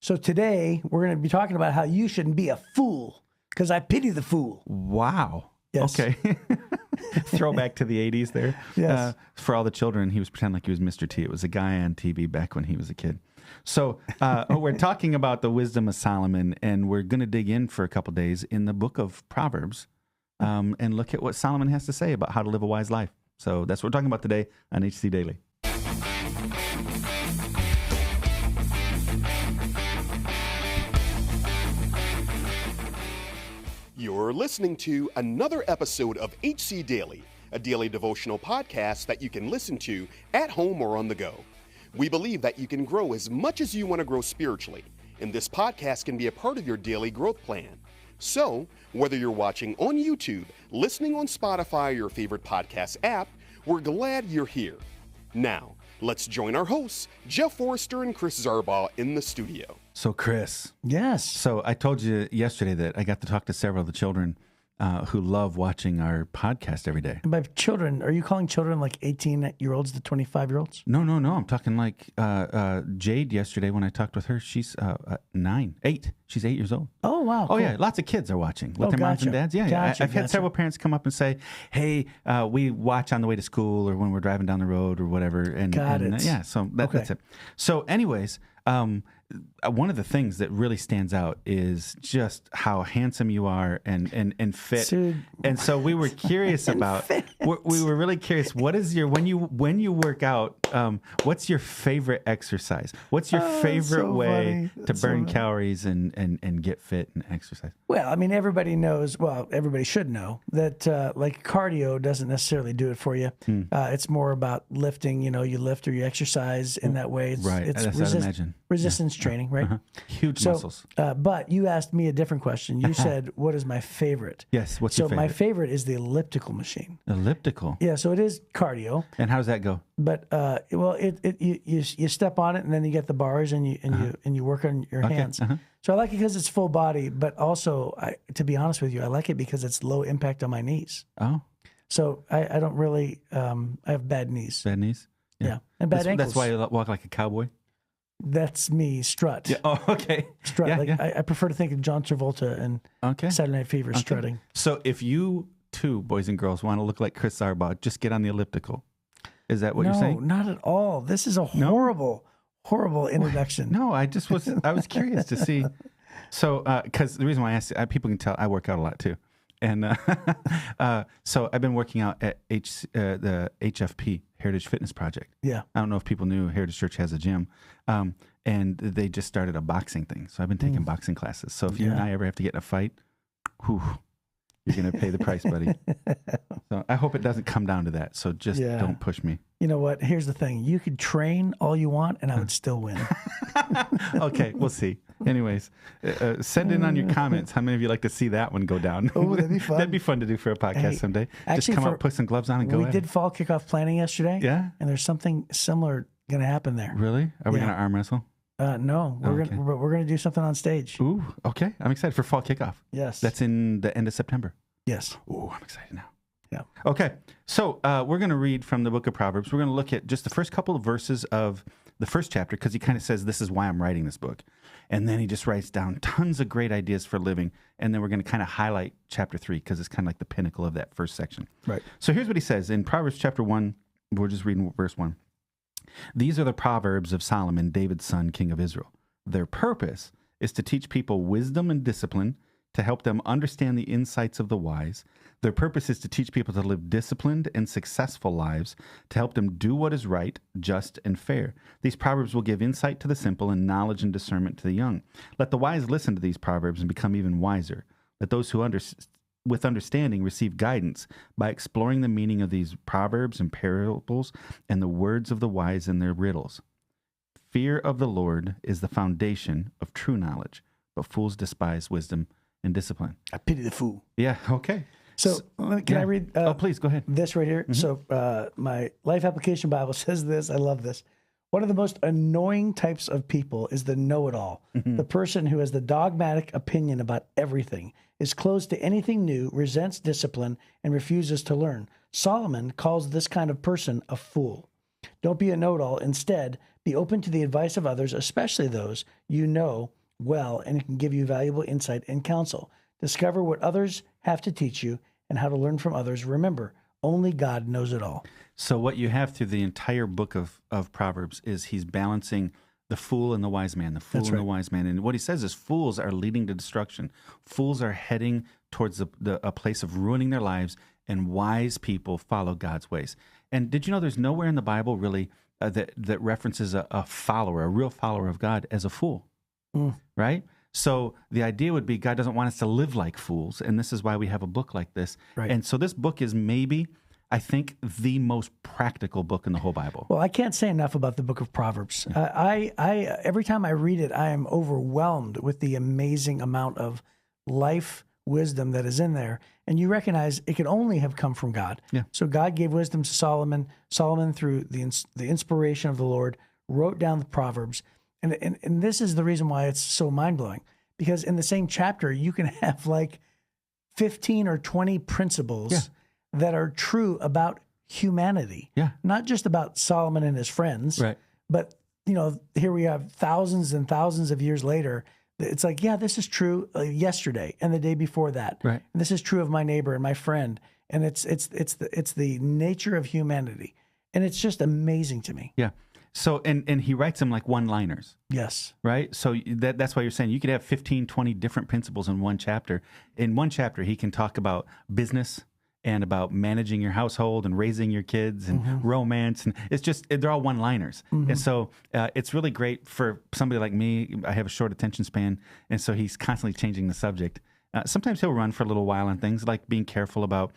So today we're going to be talking about how you shouldn't be a fool, because I pity the fool. Wow. Yes. Okay. Throwback to the 80s there. Yes. For all the children, he was pretending like he was Mr. T. It was a guy on TV back when he was a kid. So we're talking about the wisdom of Solomon, and we're going to dig in for a couple days in the book of Proverbs and look at what Solomon has to say about how to live a wise life. So that's what we're talking about today on HC Daily. You're listening to another episode of HC Daily, a daily devotional podcast that you can listen to at home or on the go. We believe that you can grow as much as you want to grow spiritually, and this podcast can be a part of your daily growth plan. So, whether you're watching on YouTube, listening on Spotify, or your favorite podcast app, we're glad you're here. Now, let's join our hosts, Jeff Forrester and Chris Zarbaugh, in the studio. So, Chris. Yes. So I told you yesterday that I got to talk to several of the children who love watching our podcast every day. And by children, are you calling children like 18-year-olds to 25-year-olds? No. I'm talking like Jade yesterday when I talked with her. She's 8. She's 8 years old. Oh, wow. Oh, cool. yeah. Lots of kids are watching with their moms gotcha. and dads. Yeah. Gotcha, I've had several parents come up and say, hey, we watch on the way to school or when we're driving down the road or whatever. And Got it. Yeah, so that's it. So anyways, one of the things that really stands out is just how handsome you are and fit. Dude. And so we were curious about, we were really curious, what is your, when you work out, what's your favorite exercise? What's your favorite way to burn calories and get fit and exercise? Well, I mean, everybody knows, everybody should know that like cardio doesn't necessarily do it for you. It's more about lifting, you lift or you exercise in that way. It's That's what I imagine. Resistance training, right? Huge muscles. But you asked me a different question. You said, what is my favorite? Yes, what's your favorite? So my favorite is the elliptical machine. Elliptical? Yeah, so it is cardio. And how does that go? But you step on it and then you get the bars and you work on your hands. So I like it because it's full body, but also, to be honest with you, I like it because it's low impact on my knees. Oh. So I don't really, I have bad knees. Bad knees? Yeah. And bad ankles. That's why you walk like a cowboy? That's me, strut. Yeah. Oh, okay. Strut. Yeah, I prefer to think of John Travolta and Saturday Night Fever strutting. So if you two, boys and girls, want to look like Chris Zarbaugh, just get on the elliptical. Is that what you're saying? No, not at all. This is a horrible introduction. No, I was curious to see. So, because the reason why I asked, people can tell I work out a lot too. And so I've been working out at the HFP, Heritage Fitness Project. Yeah. I don't know if people knew Heritage Church has a gym. And they just started a boxing thing. So I've been taking boxing classes. So if you and I ever have to get in a fight, you're going to pay the price, buddy. So I hope it doesn't come down to that. So just don't push me. You know what? Here's the thing. You could train all you want and I would still win. Okay, we'll see. Anyways, send in on your comments how many of you like to see that one go down. Oh, that'd be fun. That'd be fun to do for a podcast someday. Just come up, put some gloves on and go. We did fall kickoff planning yesterday. Yeah. And there's something similar going to happen there. Really? Are we going to arm wrestle? No, we're going to do something on stage. Ooh, okay. I'm excited for fall kickoff. Yes. That's in the end of September. Yes. Ooh, I'm excited now. Yeah. Okay. So we're going to read from the book of Proverbs. We're going to look at just the first couple of verses of the first chapter because he kind of says, this is why I'm writing this book. And then he just writes down tons of great ideas for living. And then we're going to kind of highlight chapter 3 because it's kind of like the pinnacle of that first section. Right. So here's what he says in Proverbs chapter 1. We're just reading verse 1. These are the Proverbs of Solomon, David's son, king of Israel. Their purpose is to teach people wisdom and discipline, to help them understand the insights of the wise. Their purpose is to teach people to live disciplined and successful lives, to help them do what is right, just, and fair. These proverbs will give insight to the simple and knowledge and discernment to the young. Let the wise listen to these proverbs and become even wiser. Let those who with understanding receive guidance by exploring the meaning of these proverbs and parables and the words of the wise and their riddles. Fear of the Lord is the foundation of true knowledge, but fools despise wisdom and discipline. I pity the fool. Yeah, okay. So can I read? Please, go ahead. This right here. Mm-hmm. So my Life Application Bible says this. I love this. One of the most annoying types of people is the know-it-all. Mm-hmm. The person who has the dogmatic opinion about everything, is closed to anything new, resents discipline, and refuses to learn. Solomon calls this kind of person a fool. Don't be a know-it-all. Instead, Be open to the advice of others, especially those you know well and it can give you valuable insight and counsel. Discover what others have to teach you and how to learn from others. Remember, only God knows it all. So what you have through the entire book of Proverbs is he's balancing the fool and the wise man, the fool That's and right. the wise man. And what he says is fools are leading to destruction. Fools are heading towards a place of ruining their lives, and wise people follow God's ways. And did you know there's nowhere in the Bible really that references a follower, a real follower of God, as a fool, right? So the idea would be God doesn't want us to live like fools, and this is why we have a book like this. Right. And so this book is maybe, I think, the most practical book in the whole Bible. Well, I can't say enough about the book of Proverbs. I every time I read it, I am overwhelmed with the amazing amount of life wisdom that is in there. And you recognize it could only have come from God. Yeah. So God gave wisdom to Solomon. Solomon, through the inspiration of the Lord, wrote down the Proverbs. And this is the reason why it's so mind-blowing. Because in the same chapter, you can have like 15 or 20 principles that are true about humanity. Yeah. Not just about Solomon and his friends, Right. but here we have thousands and thousands of years later. It's like, yeah, this is true yesterday and the day before that. Right. And this is true of my neighbor and my friend. And it's the nature of humanity. And it's just amazing to me. Yeah. So, and he writes them like one-liners, Yes. right? So that's why you're saying you could have 15, 20 different principles in one chapter. In one chapter, he can talk about business and about managing your household and raising your kids and romance. And it's just, they're all one-liners. And so it's really great for somebody like me. I have a short attention span. And so he's constantly changing the subject. Sometimes he'll run for a little while on things like being careful about,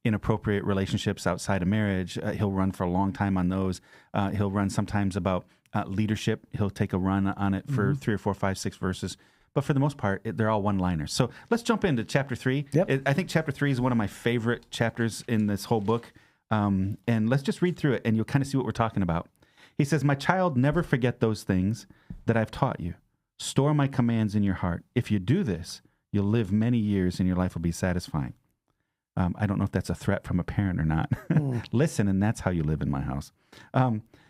inappropriate relationships outside of marriage. He'll run for a long time on those. He'll run sometimes about leadership. He'll take a run on it for 3 or 4, 5, 6 verses. But for the most part, they're all one-liners. So let's jump into chapter 3. Yep. I think chapter 3 is one of my favorite chapters in this whole book. And let's just read through it, and you'll kind of see what we're talking about. He says, "My child, never forget those things that I've taught you. Store my commands in your heart. If you do this, you'll live many years, and your life will be satisfying." I don't know if that's a threat from a parent or not. Listen, and that's how you live in my house.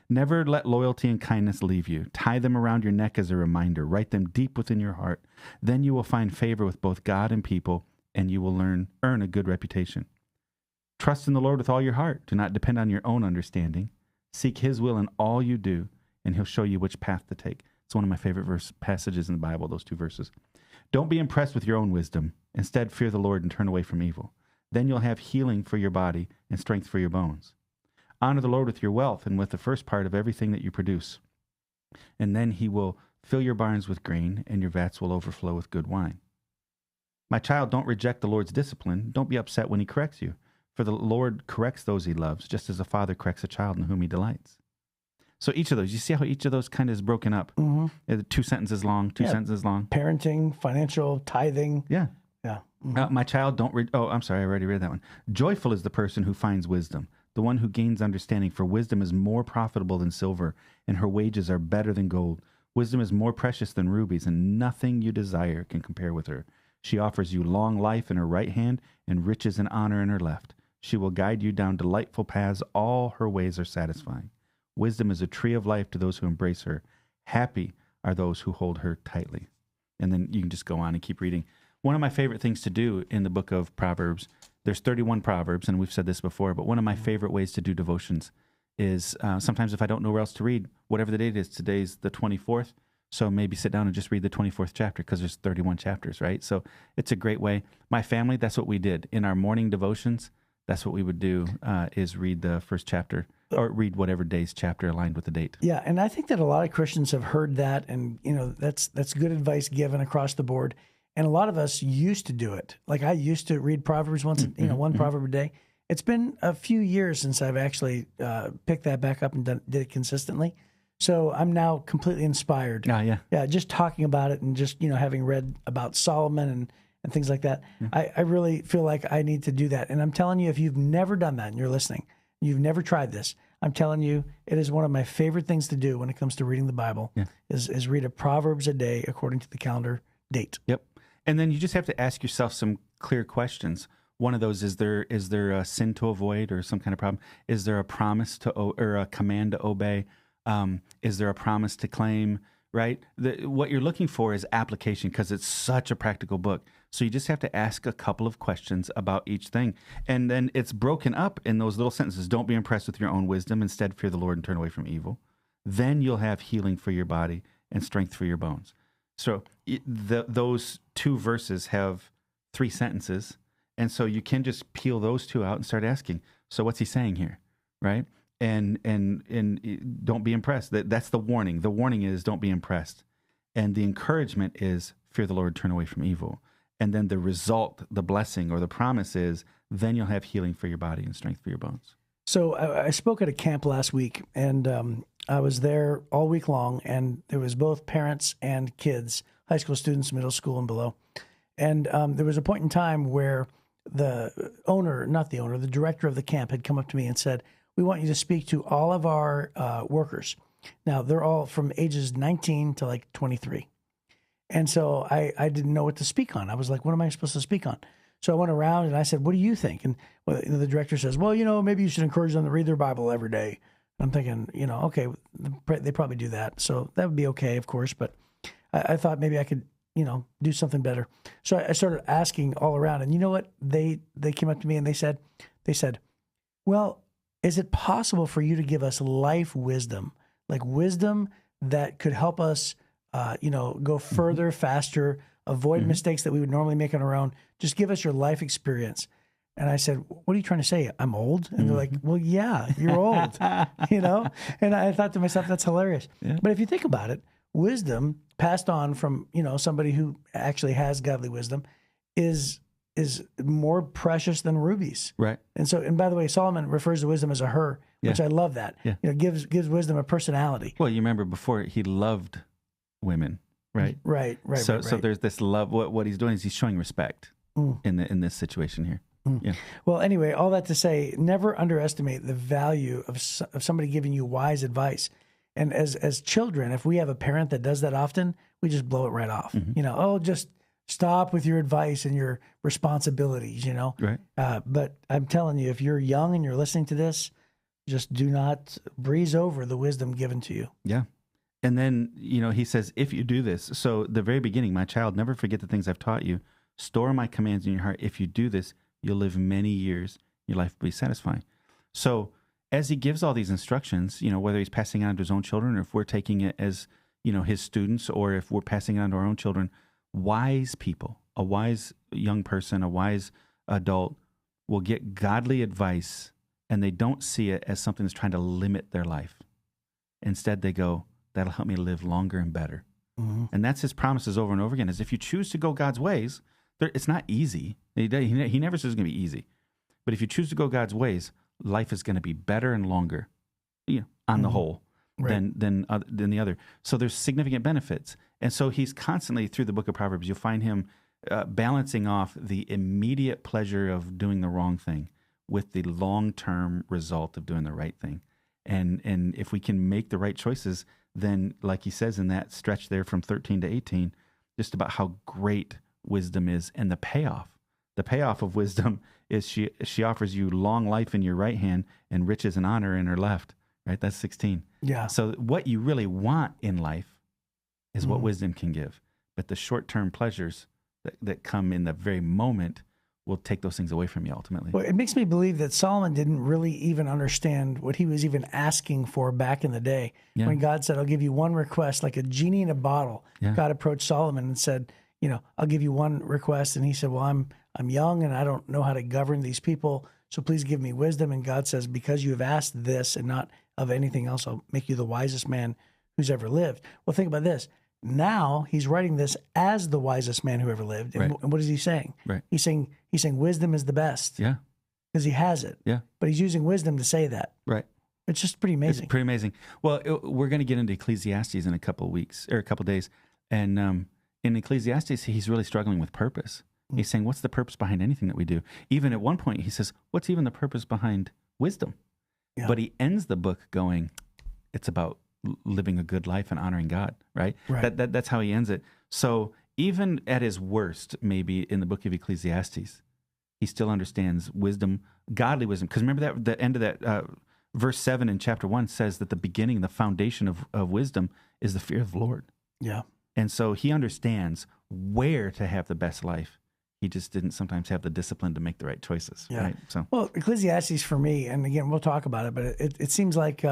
Never let loyalty and kindness leave you. Tie them around your neck as a reminder. Write them deep within your heart. Then you will find favor with both God and people, and you will earn a good reputation. Trust in the Lord with all your heart. Do not depend on your own understanding. Seek his will in all you do, and he'll show you which path to take. It's one of my favorite passages in the Bible, those 2 verses. Don't be impressed with your own wisdom. Instead, fear the Lord and turn away from evil. Then you'll have healing for your body and strength for your bones. Honor the Lord with your wealth and with the first part of everything that you produce. And then he will fill your barns with grain, and your vats will overflow with good wine. My child, don't reject the Lord's discipline. Don't be upset when he corrects you. For the Lord corrects those he loves, just as a father corrects a child in whom he delights. So each of those, you see how each of those kind of is broken up? 2 sentences long, 2 sentences long. Parenting, financial, tithing. Yeah. Yeah. My child, don't I'm sorry, I already read that one. Joyful is the person who finds wisdom, the one who gains understanding, for wisdom is more profitable than silver, and her wages are better than gold. Wisdom is more precious than rubies, and nothing you desire can compare with her. She offers you long life in her right hand and riches and honor in her left. She will guide you down delightful paths. All her ways are satisfying. Wisdom is a tree of life to those who embrace her. Happy are those who hold her tightly. And then you can just go on and keep reading. One of my favorite things to do in the book of Proverbs, there's 31 Proverbs, and we've said this before, but one of my favorite ways to do devotions is sometimes if I don't know where else to read, whatever the date is, today's the 24th, so maybe sit down and just read the 24th chapter because there's 31 chapters, right? So it's a great way. My family, that's what we did. In our morning devotions, that's what we would do, is read the first chapter or read whatever day's chapter aligned with the date. Yeah, and I think that a lot of Christians have heard that, and that's good advice given across the board. And a lot of us used to do it. Like I used to read Proverbs once, one proverb a day. It's been a few years since I've actually picked that back up and did it consistently. So I'm now completely inspired. Yeah. Just talking about it and just having read about Solomon and things like that. Yeah. I really feel like I need to do that. And I'm telling you, if you've never done that and you're listening, you've never tried this, I'm telling you, it is one of my favorite things to do when it comes to reading the Bible. Is read a Proverbs a day according to the calendar date. Yep. And then you just have to ask yourself some clear questions. One of those is there a sin to avoid or some kind of problem? Is there a promise or a command to obey? Is there a promise to claim? Right? What you're looking for is application because it's such a practical book. So you just have to ask a couple of questions about each thing. And then it's broken up in those little sentences. Don't be impressed with your own wisdom. Instead, fear the Lord and turn away from evil. Then you'll have healing for your body and strength for your bones. So those 2 verses have 3 sentences. And so you can just peel those 2 out and start asking, so what's he saying here? Right? And don't be impressed. That's the warning. The warning is don't be impressed. And the encouragement is fear the Lord, turn away from evil. And then the result, the blessing or the promise is then you'll have healing for your body and strength for your bones. So I spoke at a camp last week, and I was there all week long, and there was both parents and kids, high school students, middle school and below. And there was a point in time where the director of the camp had come up to me and said, we want you to speak to all of our workers. Now, they're all from ages 19 to like 23. And so I didn't know what to speak on. I was like, what am I supposed to speak on? So I went around and I said, what do you think? And the director says, well, maybe you should encourage them to read their Bible every day. I'm thinking, okay, they probably do that. So that would be okay, of course. But I thought maybe I could, do something better. So I started asking all around. And you know what? They came up to me and they said, well, is it possible for you to give us life wisdom, like wisdom that could help us, go further, faster, avoid mistakes that we would normally make on our own? Just give us your life experience. And I said, what are you trying to say? I'm old? And they're like, well, yeah, you're old, And I thought to myself, that's hilarious. Yeah. But if you think about it, wisdom passed on from, somebody who actually has godly wisdom is more precious than rubies. Right. And by the way, Solomon refers to wisdom as a her, which I love that. Yeah. Gives wisdom a personality. Well, you remember before he loved women, right? Right. So there's this love. What he's doing is he's showing respect in this situation here. Yeah. Well, anyway, all that to say, never underestimate the value of somebody giving you wise advice. And as children, if we have a parent that does that often, we just blow it right off. Just stop with your advice and your responsibilities, Right. But I'm telling you, if you're young and you're listening to this, just do not breeze over the wisdom given to you. Yeah. And then, he says, if you do this, so the very beginning, my child, never forget the things I've taught you. Store my commands in your heart. If you do this, you'll live many years. Your life will be satisfying. So as he gives all these instructions, whether he's passing it on to his own children or if we're taking it as, his students or if we're passing it on to our own children, wise people, a wise young person, a wise adult will get godly advice and they don't see it as something that's trying to limit their life. Instead, they go, that'll help me live longer and better. Mm-hmm. And that's his promises over and over again, is if you choose to go God's ways, it's not easy. He never says it's going to be easy. But if you choose to go God's ways, life is going to be better and longer, on the whole, than the other. So there's significant benefits. And so he's constantly, through the book of Proverbs, you'll find him balancing off the immediate pleasure of doing the wrong thing with the long-term result of doing the right thing. And if we can make the right choices, then, like he says in that stretch there from 13 to 18, just about how great wisdom is and the payoff. The payoff of wisdom is she offers you long life in your right hand and riches and honor in her left, right? That's 16. Yeah. So what you really want in life is what wisdom can give. But the short-term pleasures that come in the very moment will take those things away from you ultimately. Well, it makes me believe that Solomon didn't really even understand what he was even asking for back in the day. Yeah. When God said, I'll give you one request, like a genie in a bottle. Yeah. God approached Solomon and said, I'll give you one request. And he said, well, I'm young and I don't know how to govern these people. So please give me wisdom. And God says, because you have asked this and not of anything else, I'll make you the wisest man who's ever lived. Well, think about this. Now he's writing this as the wisest man who ever lived. And, right. and what is he saying? Right. He's saying wisdom is the best. Yeah. Because he has it. Yeah. But he's using wisdom to say that. Right. It's just pretty amazing. It's pretty amazing. Well, we're going to get into Ecclesiastes in a couple of weeks or a couple of days. And in Ecclesiastes, he's really struggling with purpose. He's saying, what's the purpose behind anything that we do? Even at one point, he says, what's even the purpose behind wisdom? Yeah. But he ends the book going, it's about living a good life and honoring God, right? That's how he ends it. So even at his worst, maybe in the book of Ecclesiastes, he still understands wisdom, godly wisdom. Because remember that the end of that verse 7 in chapter 1 says that the beginning, the foundation of wisdom is the fear of the Lord. Yeah. And so he understands where to have the best life. He just didn't sometimes have the discipline to make the right choices. Yeah. Right? So, well, Ecclesiastes for me, and again, we'll talk about it, but it seems like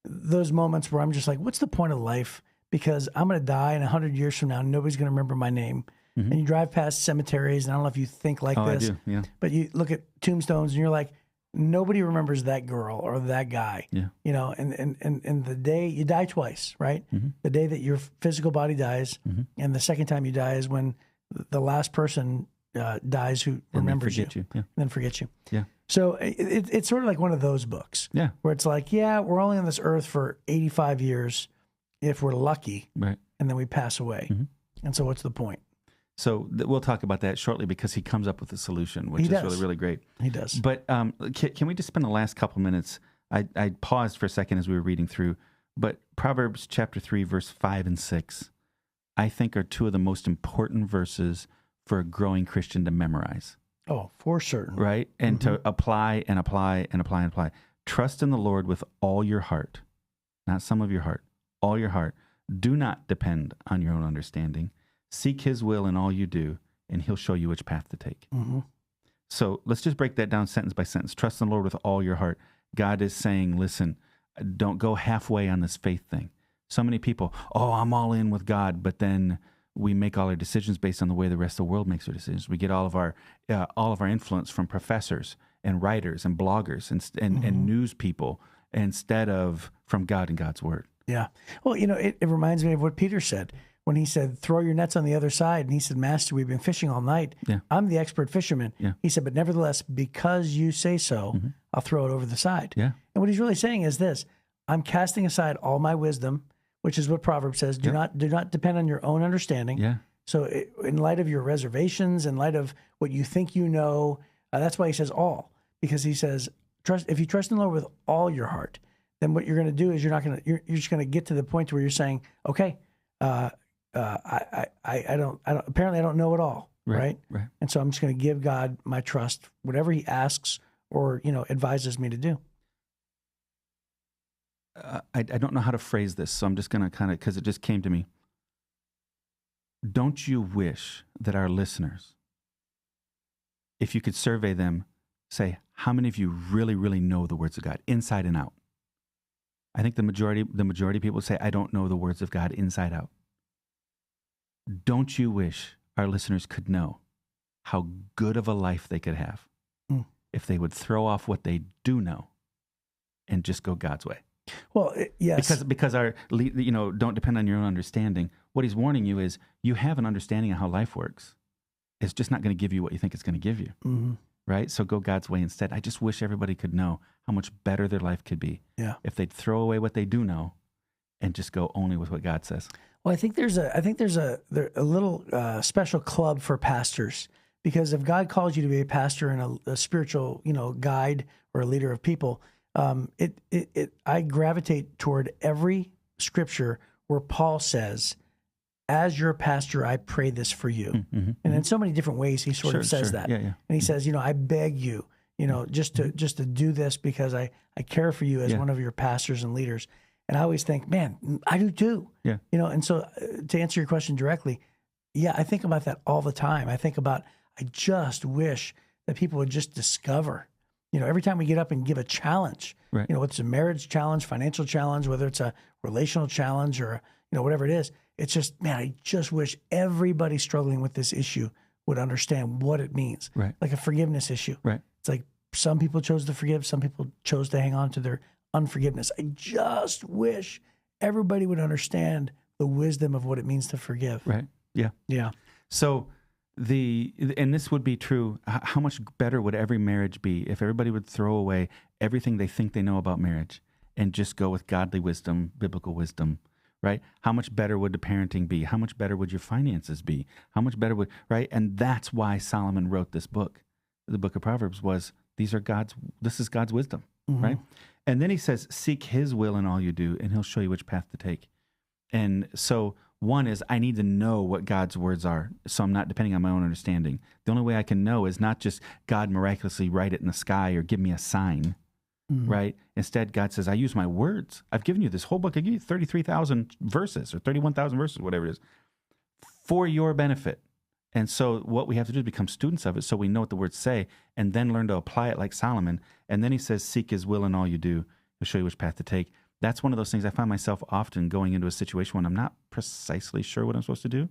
those moments where I'm just like, what's the point of life? Because I'm going to die, and 100 years from now, nobody's going to remember my name. Mm-hmm. And you drive past cemeteries, and I don't know if you think like this. I do, yeah. But you look at tombstones, and you're like, nobody remembers that girl or that guy. Yeah. You know, and the day you die twice, right? Mm-hmm. The day that your physical body dies, Mm-hmm. and the second time you die is when the last person dies who remembers you. Yeah. Then forgets you. Yeah. So it's sort of like one of those books. Yeah. Where it's like, yeah, we're only on this earth for 85 years if we're lucky, Right. and then we pass away. Mm-hmm. And so what's the point? So we'll talk about that shortly because he comes up with a solution, which is really, really great. He does. But can we just spend the last couple minutes? I paused for a second as we were reading through, but Proverbs chapter 3, verse 5 and 6, I think are two of the most important verses for a growing Christian to memorize. Oh, for certain. Right? And Mm-hmm. to apply and apply and apply and apply. Trust in the Lord with all your heart, not some of your heart, all your heart. Do not depend on your own understanding. Seek his will in all you do, and he'll show you which path to take. Mm-hmm. So let's just break that down sentence by sentence. Trust in the Lord with all your heart. God is saying, listen, don't go halfway on this faith thing. So many people, I'm all in with God, but then we make all our decisions based on the way the rest of the world makes their decisions. We get all of our influence from professors and writers and bloggers and news people instead of from God and God's word. Yeah. Well, it reminds me of what Peter said when he said, throw your nets on the other side. And he said, Master, we've been fishing all night. Yeah. I'm the expert fisherman. Yeah. He said, but nevertheless, because you say so, I'll throw it over the side. Yeah. And what he's really saying is this: I'm casting aside all my wisdom, which is what Proverbs says. Do not depend on your own understanding. Yeah. So in light of your reservations, in light of what you think you know, that's why he says all, because he says, if you trust in the Lord with all your heart, then what you're going to do is you're just going to get to the point where you're saying, okay, I don't know it all. Right. And so I'm just going to give God my trust, whatever he asks or, advises me to do. I don't know how to phrase this, so I'm just going to because it just came to me. Don't you wish that our listeners, if you could survey them, say, how many of you really, really know the words of God inside and out? I think the majority of people say, I don't know the words of God inside out. Don't you wish our listeners could know how good of a life they could have if they would throw off what they do know and just go God's way? Well, yes. Because don't depend on your own understanding. What he's warning you is you have an understanding of how life works. It's just not going to give you what you think it's going to give you. Mm-hmm. Right? So go God's way instead. I just wish everybody could know how much better their life could be if they'd throw away what they do know and just go only with what God says. Well, I think there's a little special club for pastors, because if God calls you to be a pastor and a spiritual, guide or a leader of people, I gravitate toward every scripture where Paul says, as your pastor, I pray this for you. Mm-hmm, and in so many different ways, he sort of says that. Yeah. And he says, I beg you, just to do this because I care for you as one of your pastors and leaders. And I always think, man, I do too. Yeah. And so to answer your question directly, I think about that all the time. I think about, I just wish that people would just discover, every time we get up and give a challenge, whether it's a marriage challenge, financial challenge, whether it's a relational challenge or, whatever it is, it's just, man, I just wish everybody struggling with this issue would understand what it means. Right. Like a forgiveness issue. Right. It's like some people chose to forgive, some people chose to hang on to their unforgiveness. I just wish everybody would understand the wisdom of what it means to forgive. Right. Yeah. Yeah. So and this would be true, how much better would every marriage be if everybody would throw away everything they think they know about marriage and just go with godly wisdom, biblical wisdom, right? How much better would the parenting be? How much better would your finances be? How much better right? And that's why Solomon wrote this book. The book of Proverbs this is God's wisdom, right? And then he says, seek his will in all you do, and he'll show you which path to take. And so one is, I need to know what God's words are, so I'm not depending on my own understanding. The only way I can know is not just God miraculously write it in the sky or give me a sign, right? Instead, God says, I use my words. I've given you this whole book. I give you 33,000 verses or 31,000 verses, whatever it is, for your benefit. And so what we have to do is become students of it so we know what the words say and then learn to apply it like Solomon. And then he says, seek his will in all you do. He'll show you which path to take. That's one of those things I find myself often going into a situation when I'm not precisely sure what I'm supposed to do.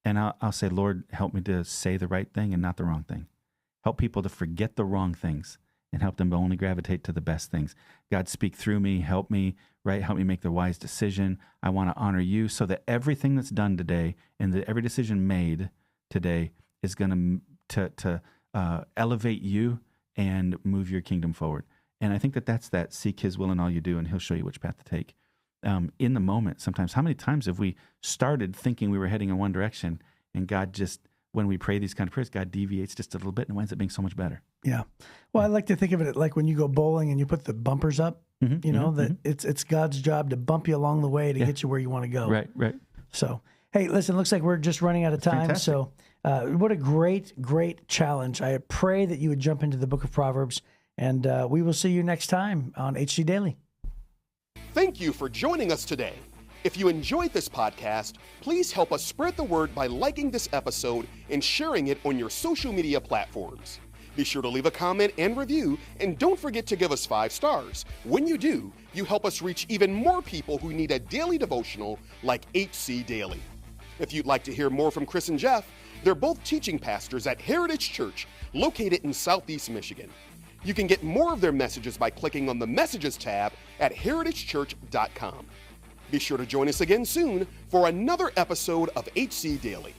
And I'll say, Lord, help me to say the right thing and not the wrong thing. Help people to forget the wrong things and help them to only gravitate to the best things. God, speak through me, help me, right? Help me make the wise decision. I want to honor you so that everything that's done today and that every decision made today is going to elevate you and move your kingdom forward. And I think that's that seek his will in all you do, and he'll show you which path to take. In the moment, sometimes, how many times have we started thinking we were heading in one direction, and God just, when we pray these kind of prayers, God deviates just a little bit and it winds up being so much better. Yeah. Well, I like to think of it like when you go bowling and you put the bumpers up, that it's God's job to bump you along the way to get you where you want to go. Right. So, hey, listen, looks like we're just running out of time. Fantastic. So what a great challenge. I pray that you would jump into the book of Proverbs, and we will see you next time on HC Daily. Thank you for joining us today. If you enjoyed this podcast, please help us spread the word by liking this episode and sharing it on your social media platforms. Be sure to leave a comment and review, and don't forget to give us 5 stars. When you do, you help us reach even more people who need a daily devotional like HC Daily. If you'd like to hear more from Chris and Jeff, they're both teaching pastors at Heritage Church, located in Southeast Michigan. You can get more of their messages by clicking on the Messages tab at heritagechurch.com. Be sure to join us again soon for another episode of HC Daily.